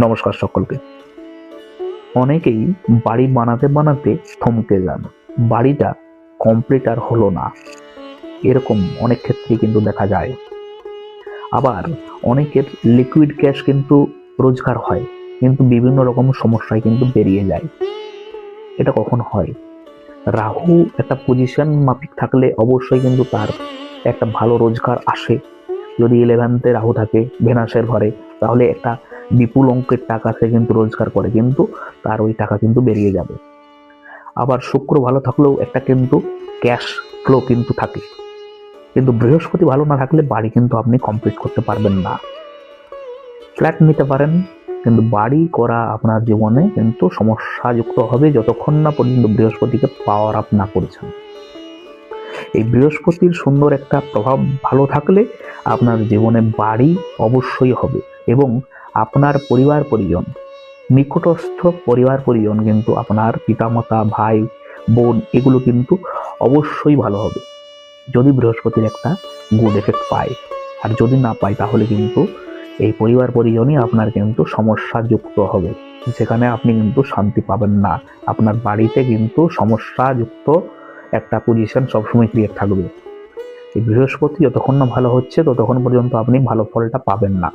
নমস্কার সকলকে। অনেকেই বাড়ি বানাতে বানাতে থমকে যান, বাড়িটা কমপ্লিট আর হলো না, এরকম অনেক ক্ষেত্রেই কিন্তু দেখা যায়। আবার অনেকের লিকুইড ক্যাশ কিন্তু রোজগার হয়, কিন্তু বিভিন্ন রকম সমস্যায় কিন্তু বেরিয়ে যায়। এটা কখন হয়? রাহু একটা পজিশন মাফিক থাকলে অবশ্যই কিন্তু তার একটা ভালো রোজগার আসে। যদি 11th রাহু থাকে ভেনাসের ঘরে, তাহলে একটা বিপুল অঙ্কের টাকা সে কিন্তু রোজগার করে, কিন্তু তার ওই টাকা কিন্তু বেরিয়ে যাবে। আবার শুক্র ভালো থাকলেও একটা কিন্তু ক্যাশ ফ্লো কিন্তু থাকে, কিন্তু বৃহস্পতি ভালো না থাকলে বাড়ি কিন্তু আপনি কমপ্লিট করতে পারবেন না। ফ্ল্যাট নিতে পারেন, কিন্তু বাড়ি করা আপনার জীবনে কিন্তু সমস্যাযুক্ত হবে যতক্ষণ না পর্যন্ত বৃহস্পতিকে পাওয়ার আপ না করেছেন। এই বৃহস্পতির সুন্দর একটা প্রভাব ভালো থাকলে আপনার জীবনে বাড়ি অবশ্যই হবে, এবং আপনার পরিবার পরিজন, নিকটস্থ পরিবার পরিজন কিন্তু আপনার পিতামাতা, ভাই বোন, এগুলো কিন্তু অবশ্যই ভালো হবে যদি বৃহস্পতির একটা গুড এফেক্ট পায়। আর যদি না পায় তাহলে কিন্তু এই পরিবার পরিজনই আপনার কিন্তু সমস্যা যুক্ত হবে, যেখানে আপনি কিন্তু শান্তি পাবেন না। আপনার বাড়িতে কিন্তু সমস্যা যুক্ত একটা পজিশন সবসময় ক্রিয়েট থাকবে। এই বৃহস্পতি যতক্ষণ না ভালো হচ্ছে ততক্ষণ পর্যন্ত আপনি ভালো ফলটা পাবেন না।